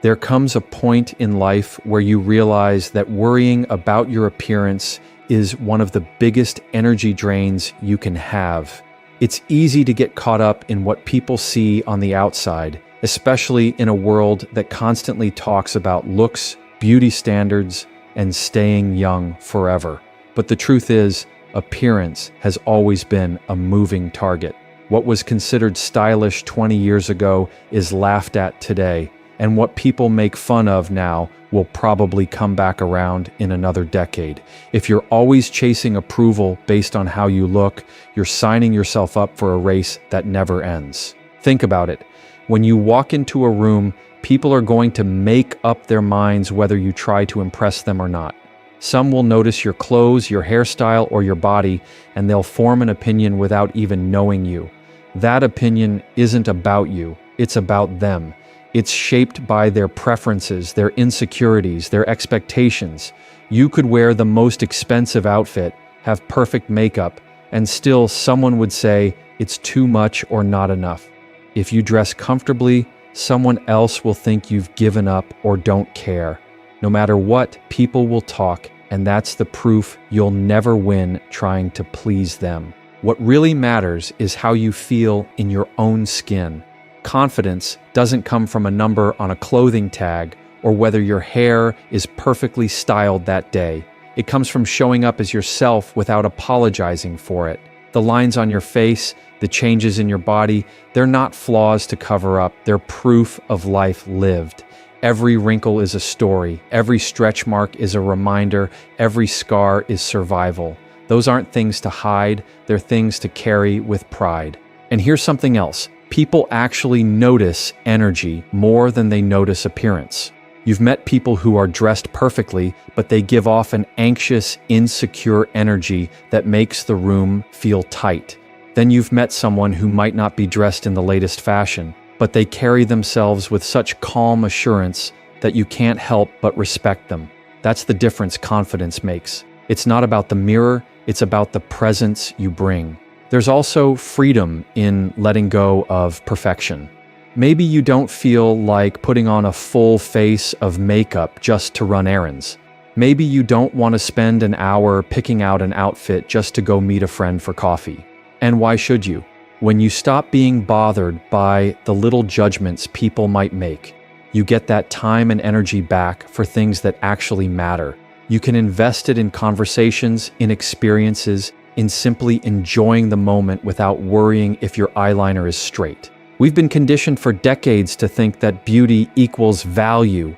There comes a point in life where you realize that worrying about your appearance is one of the biggest energy drains you can have. It's easy to get caught up in what people see on the outside, especially in a world that constantly talks about looks, beauty standards, and staying young forever. But the truth is, appearance has always been a moving target. What was considered stylish 20 years ago is laughed at today, and what people make fun of now will probably come back around in another decade. If you're always chasing approval based on how you look, you're signing yourself up for a race that never ends. Think about it. When you walk into a room, people are going to make up their minds whether you try to impress them or not. Some will notice your clothes, your hairstyle, or your body, and they'll form an opinion without even knowing you. That opinion isn't about you, it's about them. It's shaped by their preferences, their insecurities, their expectations. You could wear the most expensive outfit, have perfect makeup, and still someone would say it's too much or not enough. If you dress comfortably, someone else will think you've given up or don't care. No matter what, people will talk, and that's the proof you'll never win trying to please them. What really matters is how you feel in your own skin. Confidence doesn't come from a number on a clothing tag or whether your hair is perfectly styled that day. It comes from showing up as yourself without apologizing for it. The lines on your face, the changes in your body, they're not flaws to cover up, they're proof of life lived. Every wrinkle is a story, every stretch mark is a reminder, every scar is survival. Those aren't things to hide, they're things to carry with pride. And here's something else. People actually notice energy more than they notice appearance. You've met people who are dressed perfectly, but they give off an anxious, insecure energy that makes the room feel tight. Then you've met someone who might not be dressed in the latest fashion, but they carry themselves with such calm assurance that you can't help but respect them. That's the difference confidence makes. It's not about the mirror, it's about the presence you bring. There's also freedom in letting go of perfection. Maybe you don't feel like putting on a full face of makeup just to run errands. Maybe you don't want to spend an hour picking out an outfit just to go meet a friend for coffee. And why should you? When you stop being bothered by the little judgments people might make, you get that time and energy back for things that actually matter. You can invest it in conversations, in experiences, in simply enjoying the moment without worrying if your eyeliner is straight. We've been conditioned for decades to think that beauty equals value,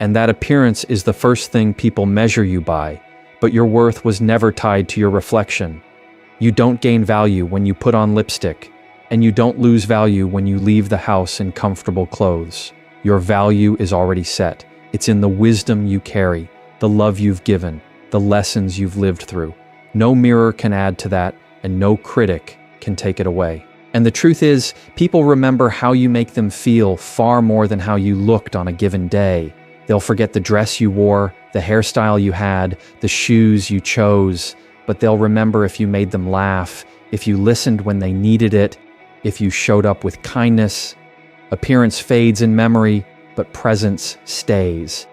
and that appearance is the first thing people measure you by, but your worth was never tied to your reflection. You don't gain value when you put on lipstick, and you don't lose value when you leave the house in comfortable clothes. Your value is already set. It's in the wisdom you carry, the love you've given, the lessons you've lived through. No mirror can add to that, and no critic can take it away. And the truth is, people remember how you make them feel far more than how you looked on a given day. They'll forget the dress you wore, the hairstyle you had, the shoes you chose, but they'll remember if you made them laugh, if you listened when they needed it, if you showed up with kindness. Appearance fades in memory, but presence stays.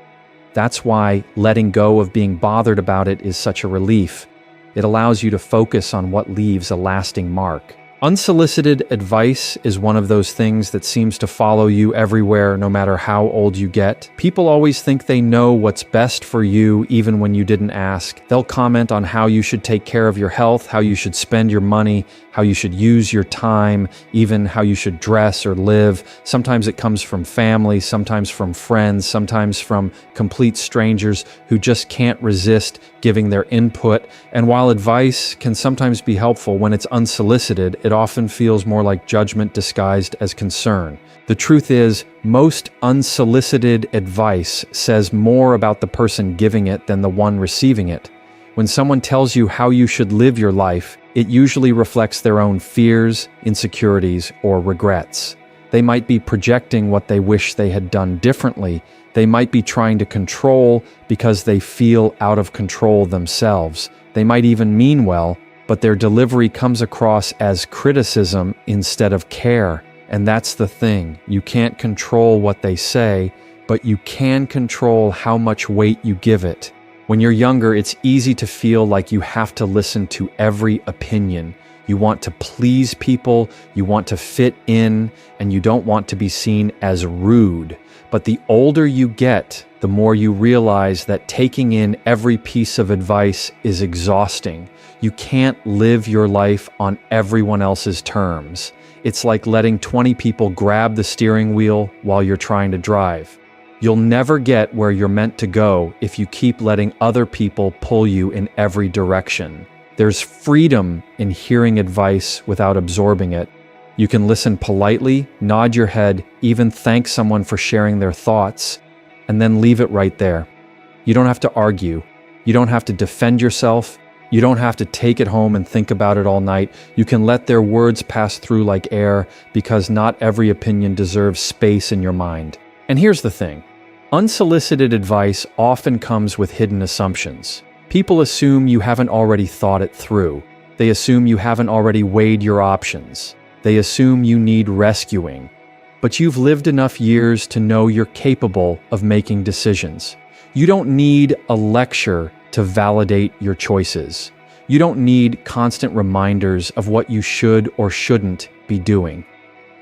That's why letting go of being bothered about it is such a relief. It allows you to focus on what leaves a lasting mark. Unsolicited advice is one of those things that seems to follow you everywhere, no matter how old you get. People always think they know what's best for you, even when you didn't ask. They'll comment on how you should take care of your health, how you should spend your money, how you should use your time, even how you should dress or live. Sometimes it comes from family, sometimes from friends, sometimes from complete strangers who just can't resist giving their input. And while advice can sometimes be helpful when it's unsolicited, it often feels more like judgment disguised as concern. The truth is, most unsolicited advice says more about the person giving it than the one receiving it. When someone tells you how you should live your life, it usually reflects their own fears, insecurities, or regrets. They might be projecting what they wish they had done differently. They might be trying to control because they feel out of control themselves. They might even mean well, but their delivery comes across as criticism instead of care. And that's the thing. You can't control what they say, but you can control how much weight you give it. When you're younger, it's easy to feel like you have to listen to every opinion. You want to please people, you want to fit in, and you don't want to be seen as rude. But the older you get, the more you realize that taking in every piece of advice is exhausting. You can't live your life on everyone else's terms. It's like letting 20 people grab the steering wheel while you're trying to drive. You'll never get where you're meant to go if you keep letting other people pull you in every direction. There's freedom in hearing advice without absorbing it. You can listen politely, nod your head, even thank someone for sharing their thoughts, and then leave it right there. You don't have to argue. You don't have to defend yourself. You don't have to take it home and think about it all night. You can let their words pass through like air, because not every opinion deserves space in your mind. And here's the thing. Unsolicited advice often comes with hidden assumptions. People assume you haven't already thought it through. They assume you haven't already weighed your options. They assume you need rescuing. But you've lived enough years to know you're capable of making decisions. You don't need a lecture to validate your choices. You don't need constant reminders of what you should or shouldn't be doing.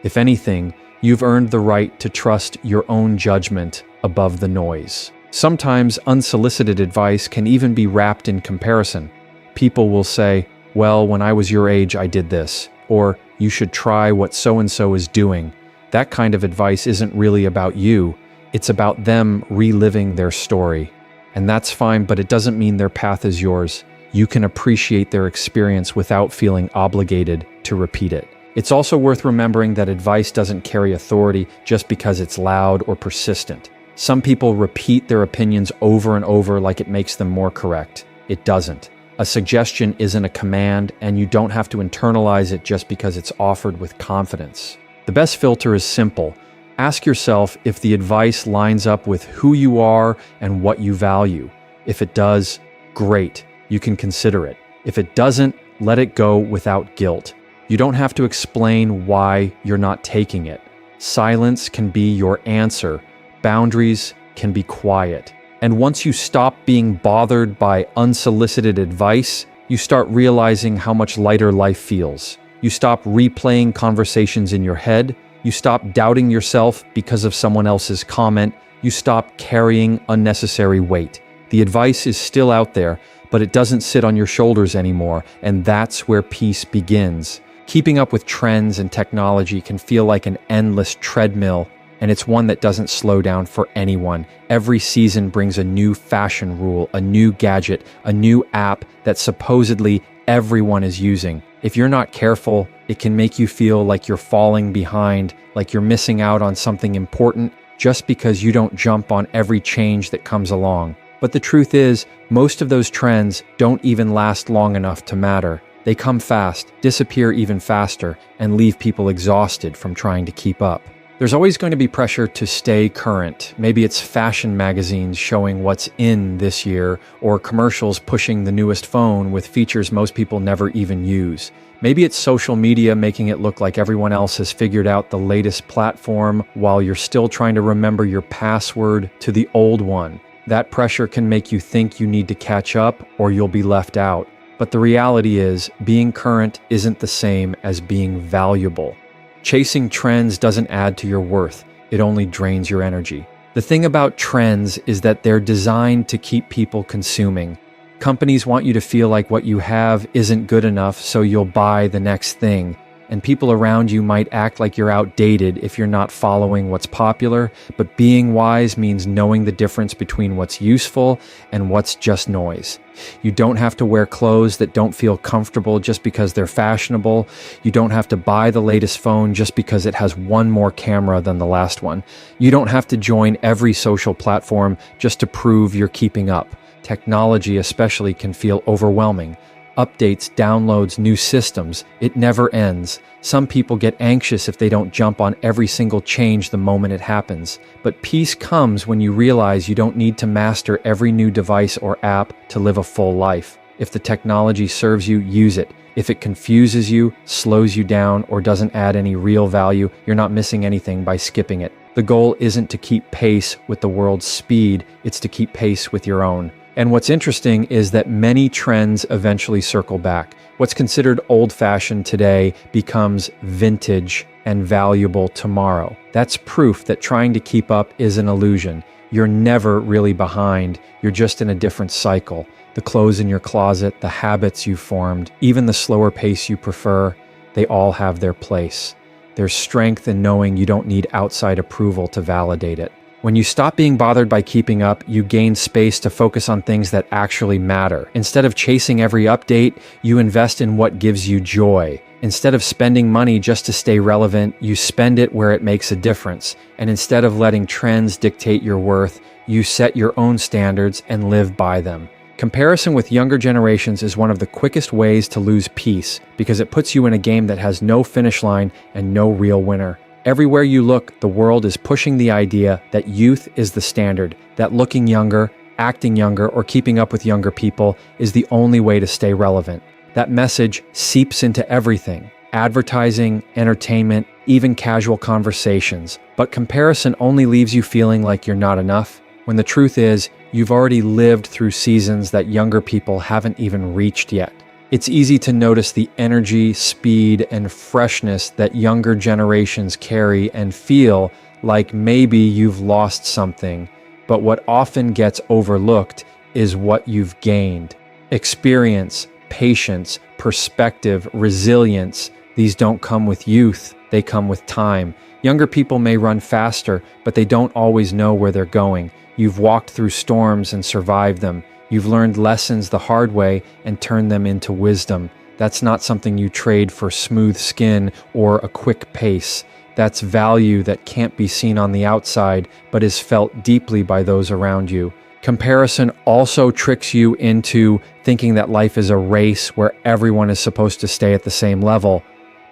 If anything, you've earned the right to trust your own judgment above the noise. Sometimes unsolicited advice can even be wrapped in comparison. People will say, "Well, when I was your age, I did this," or "You should try what so-and-so is doing." That kind of advice isn't really about you. It's about them reliving their story. And that's fine, but it doesn't mean their path is yours. You can appreciate their experience without feeling obligated to repeat it. It's also worth remembering that advice doesn't carry authority just because it's loud or persistent. Some people repeat their opinions over and over like it makes them more correct. It doesn't. A suggestion isn't a command, and you don't have to internalize it just because it's offered with confidence. The best filter is simple. Ask yourself if the advice lines up with who you are and what you value. If it does, great, you can consider it. If it doesn't, let it go without guilt. You don't have to explain why you're not taking it. Silence can be your answer. Boundaries can be quiet. And once you stop being bothered by unsolicited advice, you start realizing how much lighter life feels. You stop replaying conversations in your head. You stop doubting yourself because of someone else's comment. You stop carrying unnecessary weight. The advice is still out there, but it doesn't sit on your shoulders anymore, and that's where peace begins. Keeping up with trends and technology can feel like an endless treadmill, and it's one that doesn't slow down for anyone. Every season brings a new fashion rule, a new gadget, a new app that supposedly everyone is using. If you're not careful, it can make you feel like you're falling behind, like you're missing out on something important just because you don't jump on every change that comes along. But the truth is, most of those trends don't even last long enough to matter. They come fast, disappear even faster, and leave people exhausted from trying to keep up. There's always going to be pressure to stay current. Maybe it's fashion magazines showing what's in this year, or commercials pushing the newest phone with features most people never even use. Maybe it's social media making it look like everyone else has figured out the latest platform while you're still trying to remember your password to the old one. That pressure can make you think you need to catch up or you'll be left out. But the reality is, being current isn't the same as being valuable. Chasing trends doesn't add to your worth. It only drains your energy. The thing about trends is that they're designed to keep people consuming. Companies want you to feel like what you have isn't good enough, so you'll buy the next thing. And people around you might act like you're outdated if you're not following what's popular, but being wise means knowing the difference between what's useful and what's just noise. You don't have to wear clothes that don't feel comfortable just because they're fashionable. You don't have to buy the latest phone just because it has one more camera than the last one. You don't have to join every social platform just to prove you're keeping up. Technology especially can feel overwhelming. Updates, downloads, new systems, it never ends. Some people get anxious if they don't jump on every single change the moment it happens. But peace comes when you realize you don't need to master every new device or app to live a full life. If the technology serves you, use it. If it confuses you, slows you down, or doesn't add any real value, you're not missing anything by skipping it. The The goal isn't to keep pace with the world's speed, it's to keep pace with your own. And what's interesting is that many trends eventually circle back. What's considered old-fashioned today becomes vintage and valuable tomorrow. That's proof that trying to keep up is an illusion. You're never really behind, you're just in a different cycle. The clothes in your closet, the habits you've formed, even the slower pace you prefer, they all have their place. There's strength in knowing you don't need outside approval to validate it. When you stop being bothered by keeping up, you gain space to focus on things that actually matter. Instead of chasing every update, you invest in what gives you joy. Instead of spending money just to stay relevant, you spend it where it makes a difference. And instead of letting trends dictate your worth, you set your own standards and live by them. Comparison with younger generations is one of the quickest ways to lose peace because it puts you in a game that has no finish line and no real winner. Everywhere you look, the world is pushing the idea that youth is the standard, that looking younger, acting younger, or keeping up with younger people is the only way to stay relevant. That message seeps into everything: advertising, entertainment, even casual conversations. But comparison only leaves you feeling like you're not enough, when the truth is, you've already lived through seasons that younger people haven't even reached yet. It's easy to notice the energy, speed, and freshness that younger generations carry and feel like maybe you've lost something. But what often gets overlooked is what you've gained. Experience, patience, perspective, resilience. These don't come with youth, they come with time. Younger people may run faster, but they don't always know where they're going. You've walked through storms and survived them. You've learned lessons the hard way and turned them into wisdom. That's not something you trade for smooth skin or a quick pace. That's value that can't be seen on the outside, but is felt deeply by those around you. Comparison also tricks you into thinking that life is a race where everyone is supposed to stay at the same level.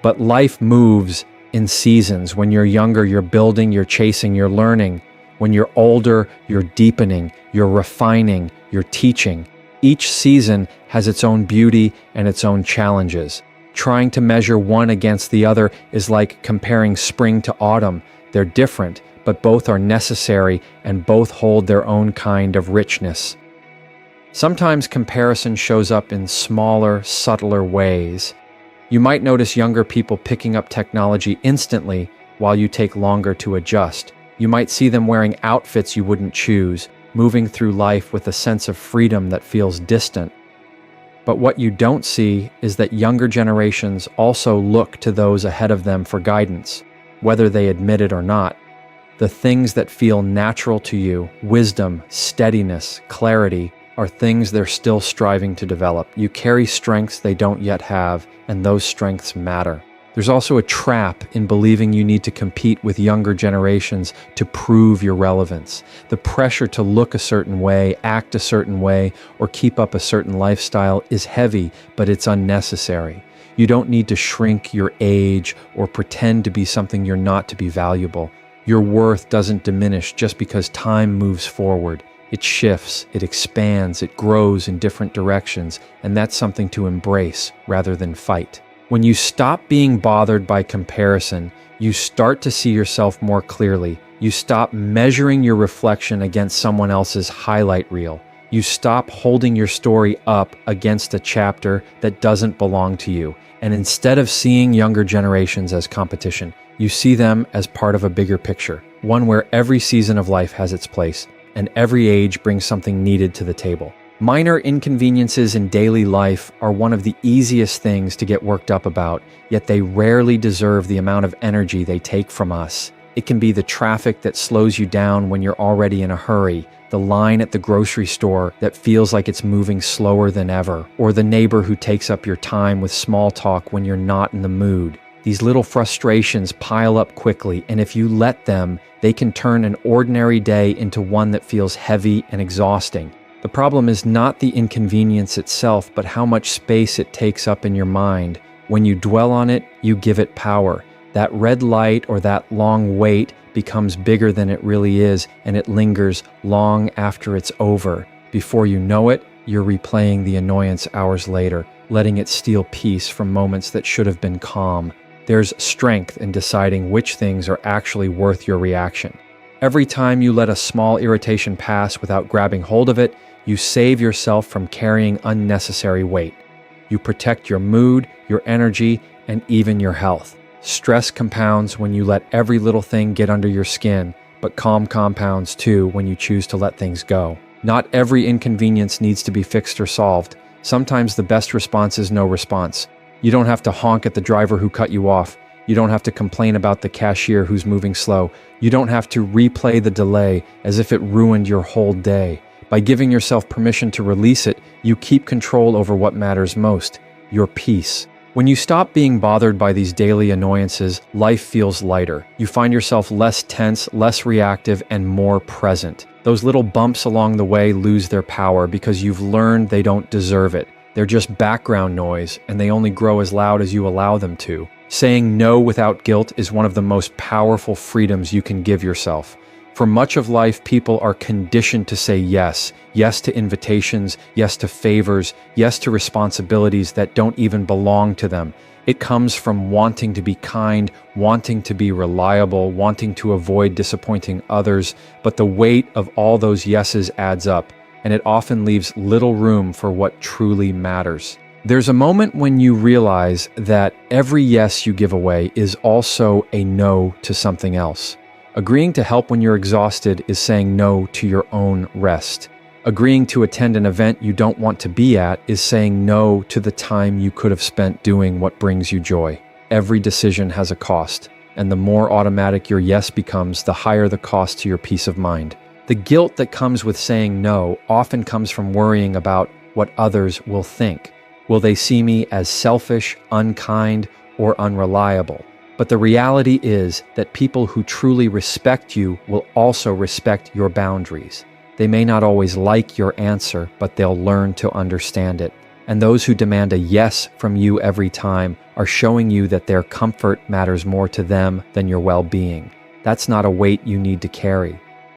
But life moves in seasons. When you're younger, you're building, you're chasing, you're learning. When you're older, you're deepening, you're refining, you're teaching. Each season has its own beauty and its own challenges. Trying to measure one against the other is like comparing spring to autumn. They're different, but both are necessary and both hold their own kind of richness. Sometimes comparison shows up in smaller, subtler ways. You might notice younger people picking up technology instantly while you take longer to adjust. You might see them wearing outfits you wouldn't choose, moving through life with a sense of freedom that feels distant. But what you don't see is that younger generations also look to those ahead of them for guidance, whether they admit it or not. The things that feel natural to you, wisdom, steadiness, clarity, are things they're still striving to develop. You carry strengths they don't yet have, and those strengths matter. There's also a trap in believing you need to compete with younger generations to prove your relevance. The pressure to look a certain way, act a certain way, or keep up a certain lifestyle is heavy, but it's unnecessary. You don't need to shrink your age or pretend to be something you're not to be valuable. Your worth doesn't diminish just because time moves forward. It shifts, it expands, it grows in different directions, and that's something to embrace rather than fight. When you stop being bothered by comparison, you start to see yourself more clearly. You stop measuring your reflection against someone else's highlight reel. You stop holding your story up against a chapter that doesn't belong to you. And instead of seeing younger generations as competition, you see them as part of a bigger picture, one where every season of life has its place, and every age brings something needed to the table. Minor inconveniences in daily life are one of the easiest things to get worked up about, yet they rarely deserve the amount of energy they take from us. It can be the traffic that slows you down when you're already in a hurry, the line at the grocery store that feels like it's moving slower than ever, or the neighbor who takes up your time with small talk when you're not in the mood. These little frustrations pile up quickly, and if you let them, they can turn an ordinary day into one that feels heavy and exhausting. The problem is not the inconvenience itself, but how much space it takes up in your mind. When you dwell on it, you give it power. That red light or that long wait becomes bigger than it really is, and it lingers long after it's over. Before you know it, you're replaying the annoyance hours later, letting it steal peace from moments that should have been calm. There's strength in deciding which things are actually worth your reaction. Every time you let a small irritation pass without grabbing hold of it, you save yourself from carrying unnecessary weight. You protect your mood, your energy, and even your health. Stress compounds when you let every little thing get under your skin, but calm compounds too when you choose to let things go. Not every inconvenience needs to be fixed or solved. Sometimes the best response is no response. You don't have to honk at the driver who cut you off. You don't have to complain about the cashier who's moving slow. You don't have to replay the delay as if it ruined your whole day. By giving yourself permission to release it, you keep control over what matters most, your peace. When you stop being bothered by these daily annoyances, life feels lighter. You find yourself less tense, less reactive, and more present. Those little bumps along the way lose their power because you've learned they don't deserve it. They're just background noise, and they only grow as loud as you allow them to. Saying no without guilt is one of the most powerful freedoms you can give yourself. For much of life, people are conditioned to say yes. Yes to invitations, yes to favors, yes to responsibilities that don't even belong to them. It comes from wanting to be kind, wanting to be reliable, wanting to avoid disappointing others, but the weight of all those yeses adds up, and it often leaves little room for what truly matters. There's a moment when you realize that every yes you give away is also a no to something else. Agreeing to help when you're exhausted is saying no to your own rest. Agreeing to attend an event you don't want to be at is saying no to the time you could have spent doing what brings you joy. Every decision has a cost, and the more automatic your yes becomes, the higher the cost to your peace of mind. The guilt that comes with saying no often comes from worrying about what others will think. Will they see me as selfish, unkind, or unreliable? But the reality is that people who truly respect you will also respect your boundaries. They may not always like your answer, but they'll learn to understand it. And those who demand a yes from you every time are showing you that their comfort matters more to them than your well-being. That's not a weight you need to carry.